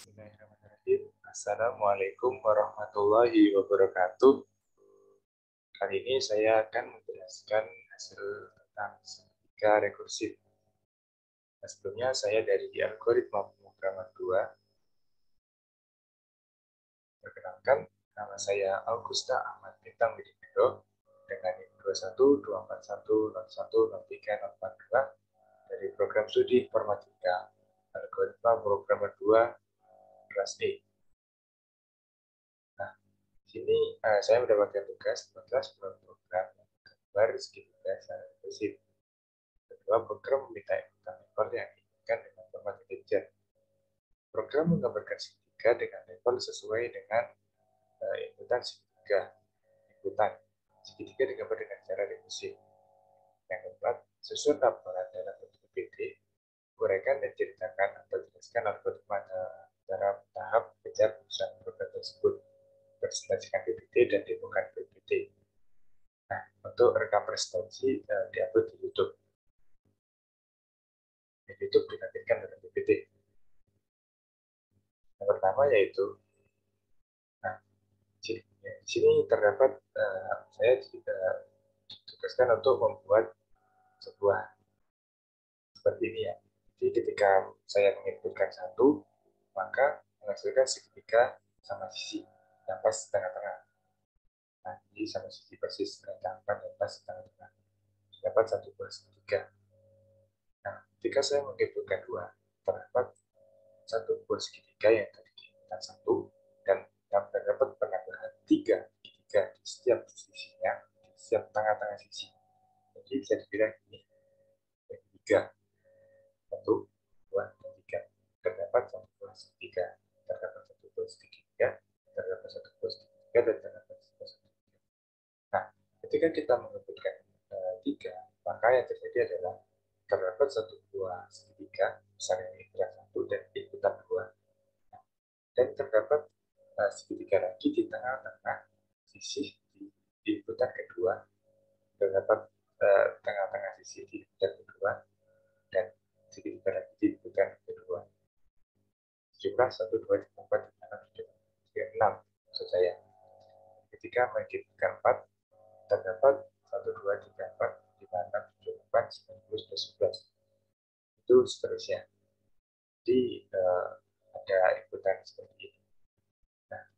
Bismillahirrahmanirrahim. Assalamualaikum warahmatullahi wabarakatuh. Kali ini saya akan menjelaskan hasil tentang semiotika rekursif. Sebelumnya saya dari algoritma pemrograman 2. Perkenalkan, nama saya Augusta Ahmad Bintang Widimedo dengan NIM 212410103042 dari program studi informatika algoritma pemrograman 2 kelas E. Sini saya mendapatkan tugas program gambar segitiga secara rekursif. Kedua, program meminta inputan level yang diinginkan dengan format integer. Program menggambarkan segitiga dengan level sesuai dengan inputan segitiga. Segitiga digambar dengan cara rekursif. Yang keempat, susun laporan dalam bentuk PPT, uraikan dan ceritakan atau jelaskan algoritma dalam tahap kejar perusahaan program tersebut. Presentasikan PPT dan demokan PPT. Nah, untuk rekam presentasi diupload di YouTube. Di YouTube ditampilkan dalam PPT. Yang pertama yaitu, di sini terdapat saya ditugaskan untuk membuat sebuah seperti ini ya. Jadi ketika saya menginputkan satu, maka menghasilkan segitiga sama sisi yang pas tengah-tengah. Nah, jadi sama sisi persis tengah-tengah yang pas tengah-tengah. Dapat satu buah segitiga. Nah, ketika saya menginputkan dua, terdapat satu buah segitiga yang tadi diinputkan satu, dan terdapat penambahan tiga segitiga di setiap sisinya, di setiap tengah-tengah sisi. Jadi bisa dibilang ini tiga, satu, dua, dan tiga. Terdapat satu buah segitiga, terdapat satu buah segitiga, terdapat satu buah segitiga, dan terdapat satu buah segitiga. Nah, ketika kita menginputkan tiga, maka yang terjadi adalah terdapat satu buah segitiga, misalnya inputan satu dan inputan dua. Dan terdapat segitiga lagi di tengah-tengah sisi di inputan kedua, terdapat tengah-tengah sisi di inputan kedua, dan segitiga lagi di inputan kedua. Jumlah 1, 2, 3, 4, 5, 6 maksud saya. Ketika menginputkan 4, terdapat 1, 2, 3, 4, 5, 6, 7, 8, 9, 10, 11. Itu seterusnya. Jadi ada inputan seperti ini. Nah,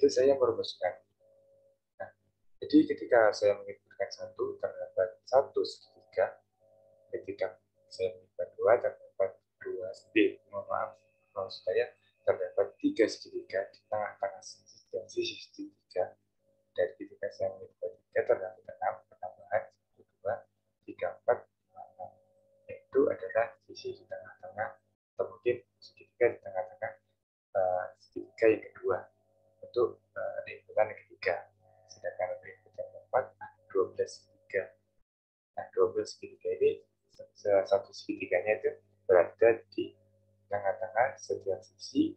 saya merumuskan. Nah, jadi ketika saya menginputkan satu, terdapat satu segitiga. Ketika saya menginputkan dua, terdapat dua segitiga. Maksud saya terdapat tiga segitiga di tengah-tengah sisi segitiga. Dan ketika saya menginputkan tiga, terdapat enam penambahan 1, 2, 3, 4, 5, 6. Itu adalah sisi di tengah-tengah, atau mungkin segitiga di tengah-tengah segitiga yang kedua untuk inputan yang ketiga. Sedangkan untuk inputan yang keempat 12 segitiga. Nah, 12 segitiga ini satu segitiganya itu berada di tengah-tengah setiap sisi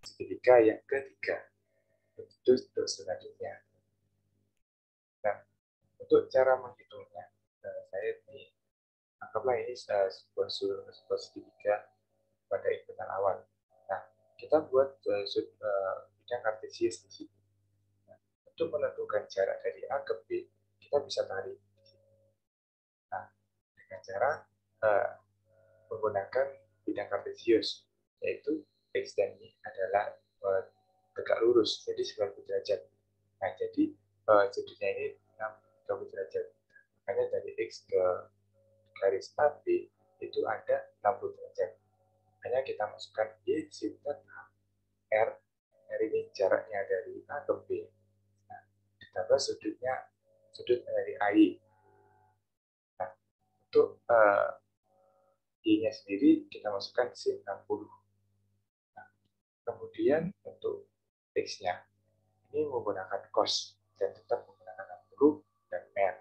segitiga yang ketiga. Itu untuk selanjutnya. Nah, untuk cara menghitungnya, saya ini anggaplah ini sebuah segitiga pada inputan awal. Nah, kita buat bidang kartesius di sini. Nah, untuk menentukan jarak dari A ke B, kita bisa tarik. Nah, dengan cara menggunakan bidang kartesius, yaitu x dan y adalah tegak lurus, jadi 90 derajat. Nah, jadi sudutnya ini 60 derajat. Makanya dari x ke garis AB itu ada 60 derajat. Hanya kita masukkan y, sin, dan r. R ini jaraknya dari A ke B. Nah, ditambah sudut dari AI. Nah, untuk y-nya sendiri kita masukkan sin 60. Nah, kemudian untuk x-nya ini menggunakan cos dan tetap menggunakan 60 dan r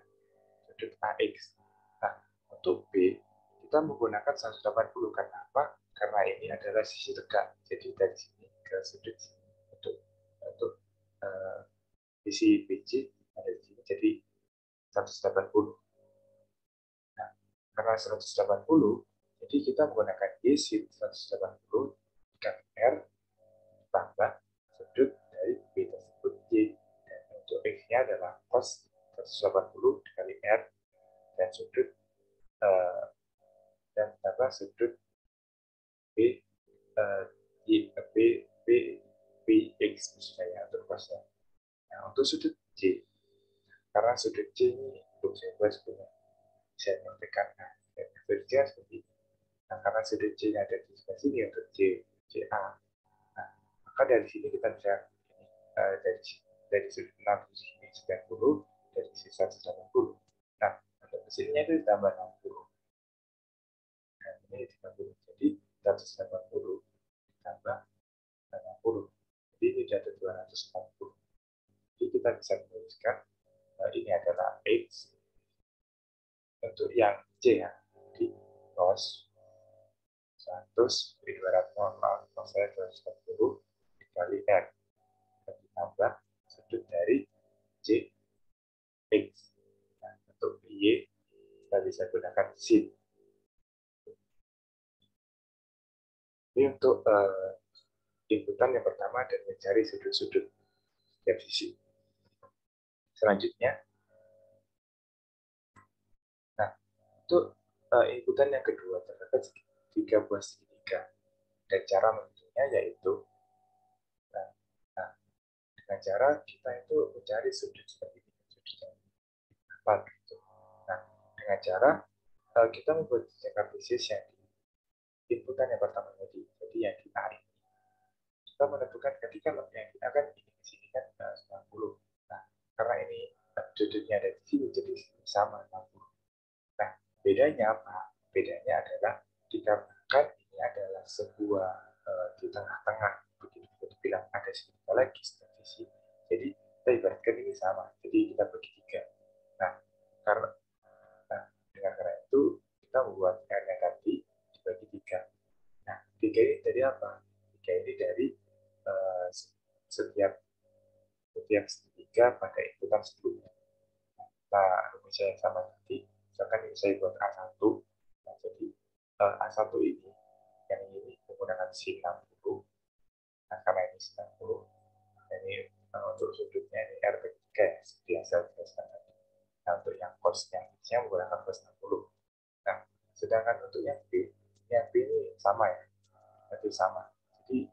sudut AX. Nah, untuk B kita menggunakan 180. Karena apa? Karena ini adalah sisi tegak. Jadi dari sini ke sudut sini untuk sisi BC ada di sini jadi 180. Nah, karena 180, jadi kita menggunakan Y sin 180 dikali 180 dikali R dan sudut uh, dan tambah sudut B B B BX misalnya untuk cosnya. Nah, untuk sudut C, karena sudut C ini belum saya buat sebenarnya, saya menentukan sudut C seperti ini. Nah, karena sudut C ada di sebelah sini untuk CA, nah, maka dari sini kita bisa dari sudut 6 di sini 90, dari sisa 90. Nah, untuk mesinnya itu ditambah 60. Nah, ini ditambah, jadi 180 ditambah 60. Jadi ini ada 240. Jadi kita bisa menuliskan ini adalah X untuk yang C ya. Di cos 100 di 200 saya 240 dikali R dan ditambah sudut dari C X. Nah, untuk Y kita bisa gunakan sin. Ini untuk inputan yang pertama dan mencari sudut-sudut setiap sisi. Selanjutnya, nah untuk inputan yang kedua terdapat 3 buah segitiga dan cara menghitungnya yaitu nah, dengan cara kita itu mencari sudut seperti ini, sudut yang apa gitu. Nah, dengan cara kita membuat kartesius yang di inputan yang pertama tadi, jadi yang di A ini kita menentukan ketika yang di A kan ini di sini kan 90. Nah, karena ini sudutnya ada di sini jadi sama 60. Nah, bedanya apa? Bedanya adalah dikarenakan ini adalah sebuah di tengah-tengah, begitu kita bilang ada segitiga lagi setiap sisi. Jadi kita ibaratkan ini sama. Jadi kita bagi 3. Nah, karena dengan cara itu kita membuat R-nya tadi dibagi 3. Nah, 3 ini dari apa? 3 ini dari setiap segitiga pada inputan sebelumnya. Nah, rumusnya yang sama tadi, misalkan ini saya buat A1, nah, jadi A1 ini, yang ini menggunakan sin 60, nah karena ini sin 60, nah, ini untuk sudutnya ini R per 3 ya, seperti yang saya jelaskan tadi. Nah, untuk yang cosnya menggunakan cos 60. Nah, sedangkan untuk yang B ini sama ya, berarti sama. Jadi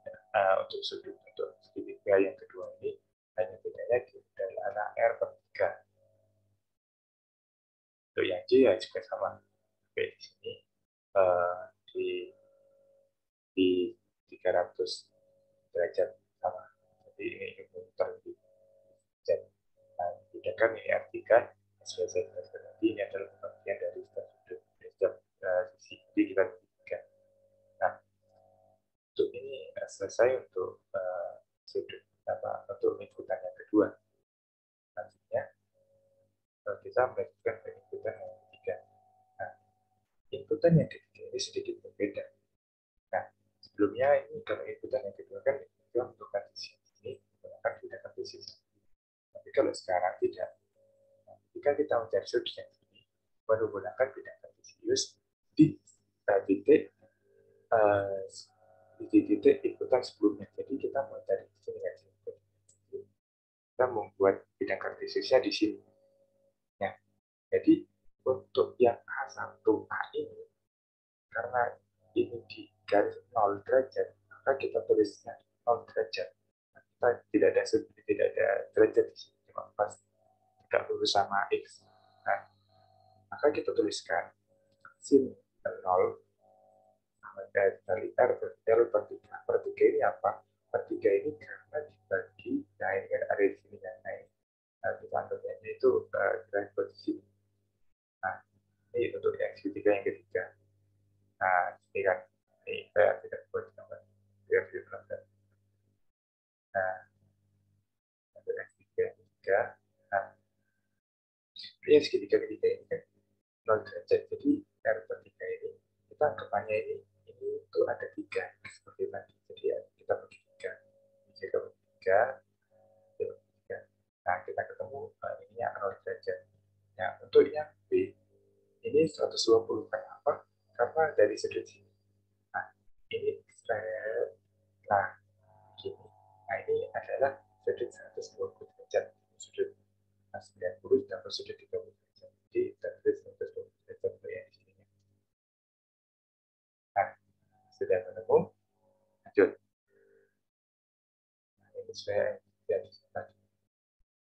untuk sudut untuk segitiga yang kedua ini hanya bedanya adalah R per 3. Untuk yang J ya juga sama. Oke, di sini di 300 derajat sama. Jadi ini terlebih derajat. Nah, bedakan ini R3 sesuai tadi ini adalah bagian dari sudut setiap sisi. Jadi kita tiga. Nah, untuk ini selesai untuk sudut untuk inputan yang kedua. Selanjutnya kita melakukan inputan yang ketiga. Nah, inputan yang ketiga ini sedikit berbeda. Nah, sebelumnya ini kalau inputan yang kedua kan itu untuk kartesius ini menggunakan beda kartesius. Tapi kalau sekarang tidak. Nah, ketika kita mencari sudut yang ini menggunakan beda kartesius di titik di titik inputan sebelumnya. Jadi kita mau cari di sini kan, kita membuat bidang kartesiusnya di sini. Ya, jadi untuk yang A1A ini karena ini di garis 0 derajat, maka kita tulisnya 0 derajat. Nah, kita tidak ada derajat di sini, cuma pas tidak lurus sama X. Nah, maka kita tuliskan sin 0 sama dari R per L per 3. Per 3 ini apa? Per 3 ini karena dibagi, nah ini kan ada di sini kan, nah ini kita anggapnya itu garis posisi. Nah, ini untuk yang segitiga yang ketiga. Nah, ini kan, ini saya tidak buat gambar. Biar jelas. Nah, untuk yang segitiga, nah, ini segitiga ini kan 0 derajat. Jadi R per 3 ini, kita anggapannya ini itu ada 3, seperti tadi. Jadi ya, kita bagi 3. Jika bagi 3, nah, kita ketemu ini yang 0 derajat. Nah, untuk yang B, ini 120. Kenapa? Karena dari sudut sini. Nah, ini nah, gini. Nah, ini adalah sudut 120 derajat. Sudut. Nah, 90 ditambah sudut 30 derajat. Jadi, dari 120 derajat untuk yang di sini. Nah, sudah ketemu, lanjut. Nah, ini saya yang tadi.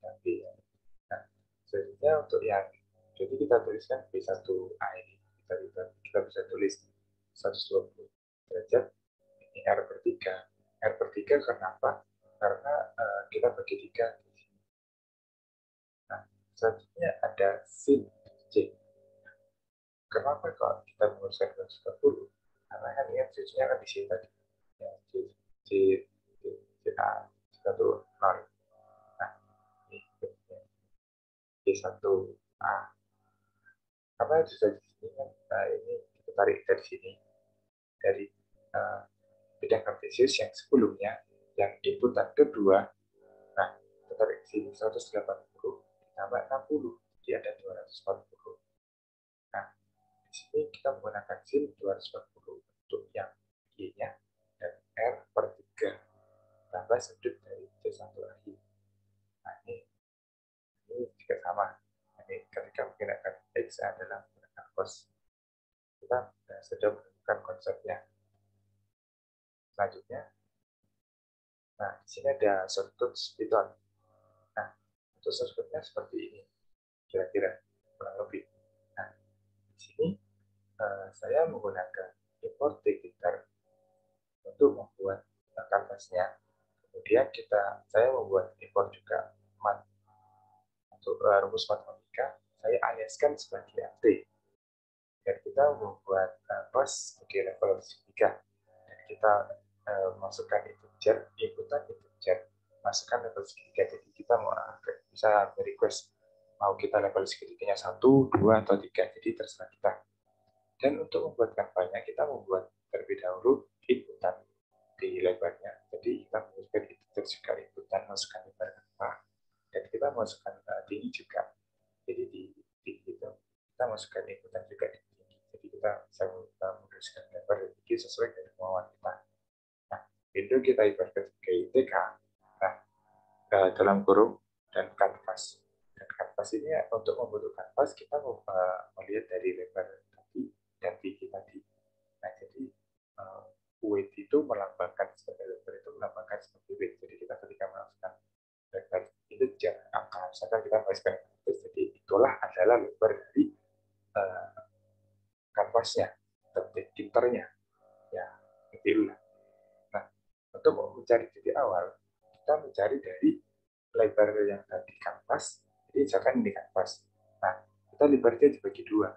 Nanti, nah, selanjutnya untuk yang, jadi kita tuliskan B1A ini. Kita bisa tulis 120 derajat. Ini R per 3. R per 3 kenapa? Karena kita bagi 3 di sini. Nah, selanjutnya ada sin C. Kenapa kalau kita menguruskan 240? Karena kan ini C-nya kan di sini tadi. Ya, C, C, C, C, A, C1, 0. Nah, ini C1A. Karena bisa di sini kan, nah ini kita tarik dari sini. Dari bidang kartesius yang sebelumnya, yang inputan kedua, nah, kita tarik sini 180 ditambah 60, jadi ada 240. Nah, di sini kita menggunakan sin 240 untuk yang Y-nya, dan R per 3 tambah sudut dari C1 lagi. Nah, ini juga sama. Ini ketika menggunakan X adalah menggunakan cos. Kita sudah menemukan konsepnya. Selanjutnya, nah, di sini ada shortcut Python. Nah, untuk shortcutnya seperti ini, kira-kira kurang lebih. Nah, di sini saya menggunakan import gitar untuk membuat kanvasnya. Kemudian saya membuat import juga mat untuk rumus matematika. Saya aliaskan sebagai AT. Dan kita membuat kanvas sebagai level segitiga. Dan kita masukkan integer, inputan integer, masukkan level segitiga. Jadi kita bisa request mau kita level segitiganya 1, 2, atau 3. Jadi terserah kita. Dan untuk membuat kampanye, kita membuat terlebih dahulu inputan di lebarnya. Jadi kita masukkan integer juga inputan, masukkan lebar berapa. Dan kita masukkan tinggi juga. Jadi di itu kita masukkan inputan juga di tinggi. Jadi kita bisa menuliskan lebar dan tinggi sesuai dengan kemauan kita. Nah, itu kita ibaratkan sebagai TK. Nah, dalam kurung dan kanvas. Dan kanvas ini untuk membentuk kanvas kita melihat dari lebar tadi dan tinggi tadi. Nah, jadi weight itu melambangkan sebagai lebar itu melambangkan sebagai weight. Jadi kita ketika melakukan lebar itu jangan angka. Misalkan kita melakukan kanvas, jadi itulah adalah lebar dari kanvasnya, titik kinternya. Ya, itu. Nah, untuk mencari titik awal, kita mencari dari lebar yang tadi kanvas. Jadi misalkan ini kanvas. Nah, kita lebarnya dibagi 2.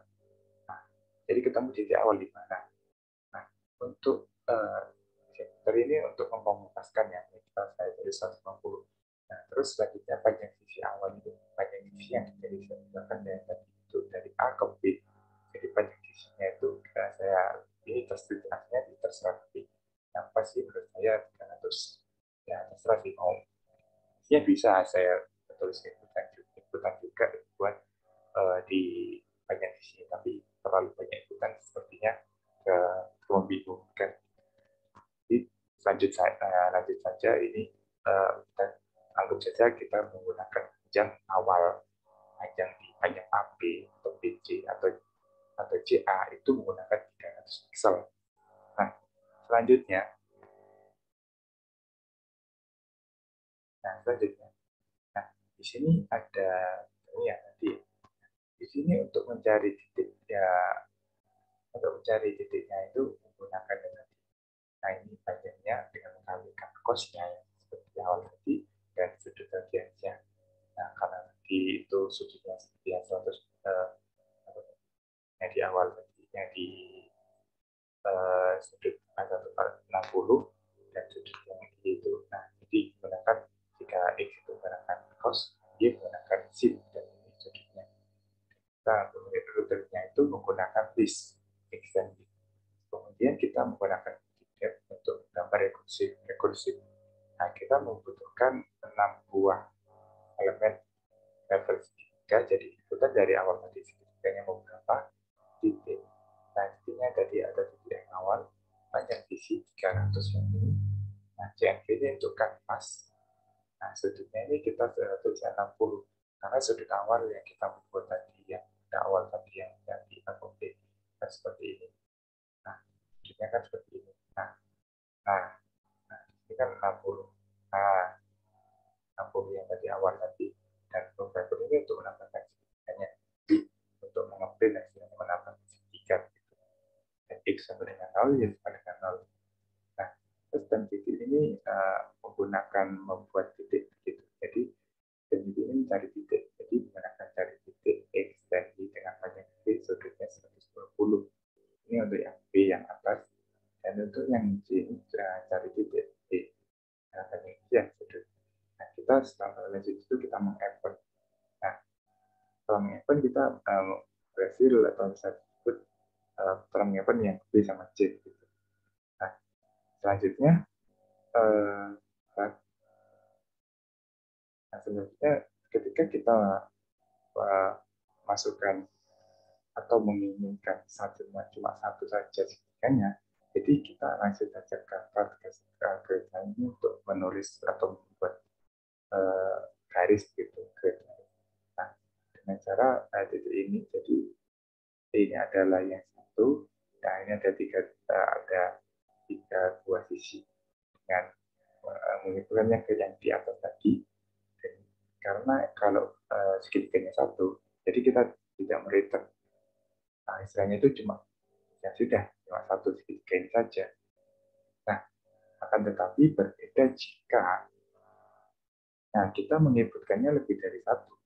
Nah, jadi ketemu titik awal di mana. Nah, untuk vektor ini untuk mempamukaskan ya, kita saya tulis 150. Nah, terus selanjutnya panjang sisi awal itu, panjang sisi yang jadi misalkan dari tadi itu dari A ke B. Jadi panjang sisinya itu saya ini terserahnya di terserah B. Yang pasti menurut saya 300. Ya, terserah sih mau. Ya bisa saya tulis inputan juga buat di banyak sisi, tapi terlalu banyak inputan sepertinya membingungkan. Jadi lanjut saja ini kita anggap saja kita menggunakan panjang awal, panjang AB atau BC atau CA itu menggunakan 300 pixel. Nah, selanjutnya, nah di sini ada ini ya nanti. Di sini untuk mencari titik ya, untuk mencari titiknya itu menggunakan dengan, nah ini panjangnya dengan mengkalikan cosnya ya, seperti awal tadi, dan sudut tangensial. Nah, karena di itu sudutnya seperti yang 100 yang di awal tadi, yang di sudut 60 dan sudut yang di itu. Nah, jadi menggunakan jika X itu menggunakan cos, Y menggunakan sin, dan ini sudutnya. Kita untuk rutenya itu menggunakan list X dan Y. Kemudian kita menggunakan depth untuk gambar rekursif. Nah, kita membutuhkan 6 buah elemen level segitiga, jadi inputan dari awal tadi segitiganya mau berapa titik. Nah, titiknya tadi ada titik yang awal, panjang sisi 300 yang ini. Nah, CNV ini untuk kanvas. Nah, sudutnya ini kita sudah tulis 60. Karena sudut awal yang kita buat tadi, yang awal tadi yang di AKP kan seperti ini. Nah, sudutnya kan seperti ini. Nah, nah ini kan 60. Nah, 60 yang tadi awal tadi. Dan program ini untuk menambahkan segitiganya. Untuk mengeprint hasilnya menambahkan segitiga. Gitu. Dan X sama dengan 0 ya sama dengan 0. Nah, terus dan titik ini menggunakan membuat titik gitu. Jadi dan titik ini mencari titik. Jadi menggunakan cari titik X dan Y dengan panjang titik sudutnya 120. Ini untuk yang B yang atas. Dan untuk yang C ini cari titik B dengan panjang Y yang sudut. Nah, kita setelah lanjut itu kita mengepen. Nah, setelah mengepen kita berhasil atau bisa disebut setelah mengepen yang B sama C gitu. Nah, selanjutnya nah, selanjutnya ketika kita masukkan atau menginginkan cuma satu saja segitiganya, jadi kita langsung saja ke ini untuk menulis atau membuat garis gitu. Nah, dengan cara titik ini, jadi ini adalah yang satu, nah ini ada tiga buah sisi dengan menghitungkannya ke yang di atas tadi. Dan karena kalau segitiganya satu, jadi kita tidak mereturn. Nah, istilahnya itu cuma ya sudah cuma satu segitiga ini saja. Nah, akan tetapi berbeda jika kita menginputkannya lebih dari satu.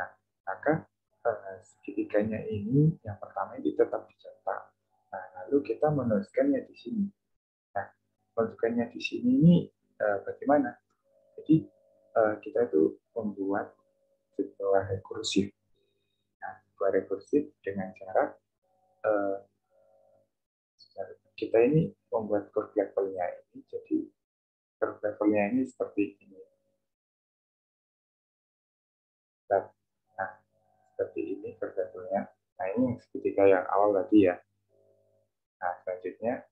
Nah, maka segitiganya ini yang pertama ini tetap dicetak. Nah, lalu kita menuliskannya di sini. Nah, menuliskannya di sini ini bagaimana? Jadi kita itu membuat sebuah rekursif. Nah, sebuah rekursif dengan cara kita ini membuat curve levelnya ini jadi curve levelnya ini seperti ini. Nah, seperti ini curve levelnya. Nah, ini segitiga yang awal tadi ya. Nah, selanjutnya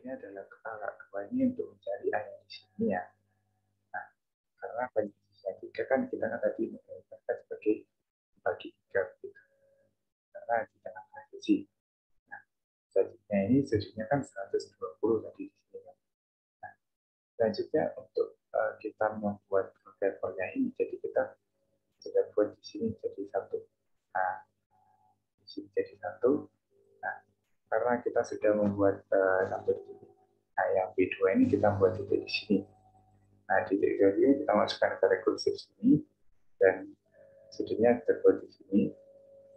ini adalah kepala dua ini untuk mencari A yang di sini ya. Nah, karena posisinya 3 kan kita kan tadi menggunakan sebagai bagi 3 gitu. Karena di tengah posisi. Nah, selanjutnya ini sudutnya kan 120 tadi di sini. Nah, selanjutnya untuk kita membuat levelnya ini, jadi kita sudah buat di sini jadi satu. Nah, di sini jadi satu. Nah, karena kita sudah membuat satu di sini. Nah, yang B2 ini kita buat titik di sini. Nah, titik ini kita masukkan ke rekursif sini dan sudutnya terbuat di sini.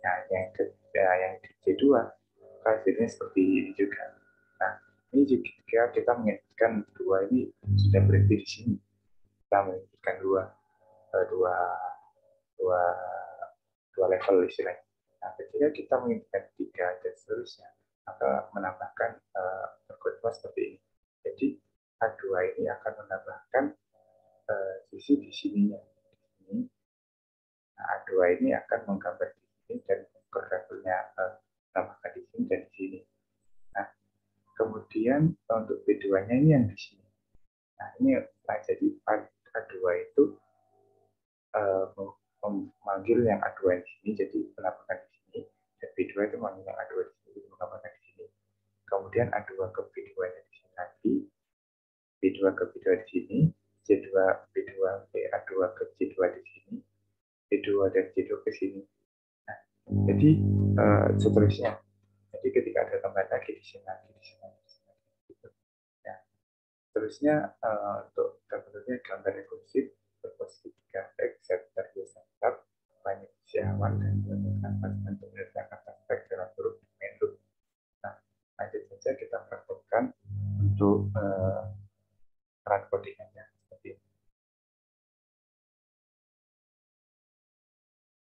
Nah, yang C2 hasilnya seperti ini juga. Nah, ini juga kita menginginkan dua ini sudah berhenti di sini. Kita menginginkan dua, dua, dua level istilahnya. Nah, ketika kita menginginkan tiga dan seterusnya, maka menambahkan algoritma seperti ini. Jadi A2 ini akan menambahkan sisi di sininya. Nah, A2 ini akan menggambar di sini dan levelnya menambahkan di sini dan di sini. Nah, kemudian untuk B2-nya ini yang di sini. Nah, ini jadi A2 itu memanggil yang A2 di sini, jadi menambahkan di sini. Dan B2 itu memanggil yang A2 di sini, jadi menambahkan di sini. Kemudian A2 ke B2-nya di sini lagi, B2 ke B2 di sini, C2 B2 ke A2 ke C2 di sini, B2 dan C2 ke sini. Nah, jadi seterusnya. Jadi ketika ada tambahan lagi di sini lagi, di sini lagi, di sini lagi, gitu. Ya. Terusnya untuk bentuknya gambar rekursif berposisi 3x terbiasa banyak isi awan dan menentukan bentuk ledakan aspek dalam huruf main loop. Nah, lanjut saja kita praktekkan untuk peran codingannya seperti ini.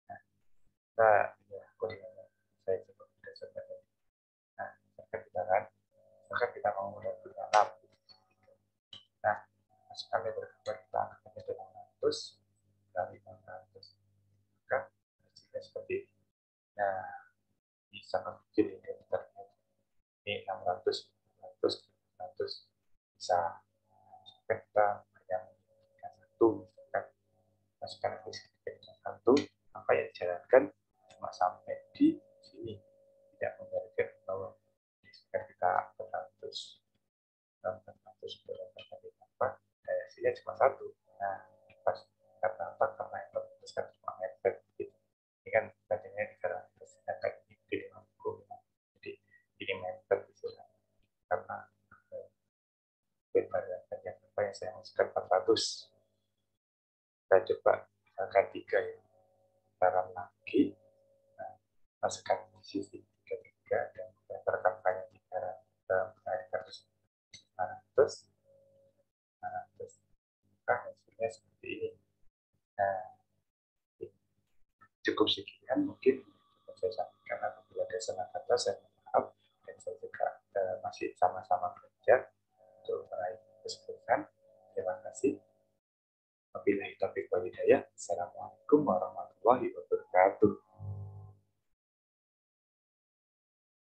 Nah, kita ya, codingannya saya coba berdasarkan. Nah, misalkan kita mau punya 6. Nah, masukkan label gambar kita angkanya 600 dari 600. Maka hasilnya seperti ini. Nah, bisa kecil ini ternyata ini 600, 600, 600. bisa kita hanya menginginkan satu, misalkan masukkan aplikasi satu, maka yang dijalankan cuma sampai di sini, tidak menjadikan bahwa misalkan kita terus berapa kali apa, hasilnya cuma satu. Nah, pas karena apa? Karena yang terputuskan cuma mepet gitu. Ini kan tadinya di sedangkan ini 50. Jadi ini mepet istilahnya karena variabel yang apa yang saya masukkan 400. Kita coba misalkan 3 ya. Sekarang lagi, nah, masukkan di sisi 3 dan berdasarkan angkanya 300, 500, 500. Nah, hasilnya seperti ini. Nah, cukup sekian mungkin saya sampaikan. Apabila ada salah kata saya maaf, dan saya juga masih sama-sama belajar untuk meraih kesuksesan. Terima kasih. Wabillahi taufiq wal hidayah. Assalamualaikum warahmatullahi wabarakatuh.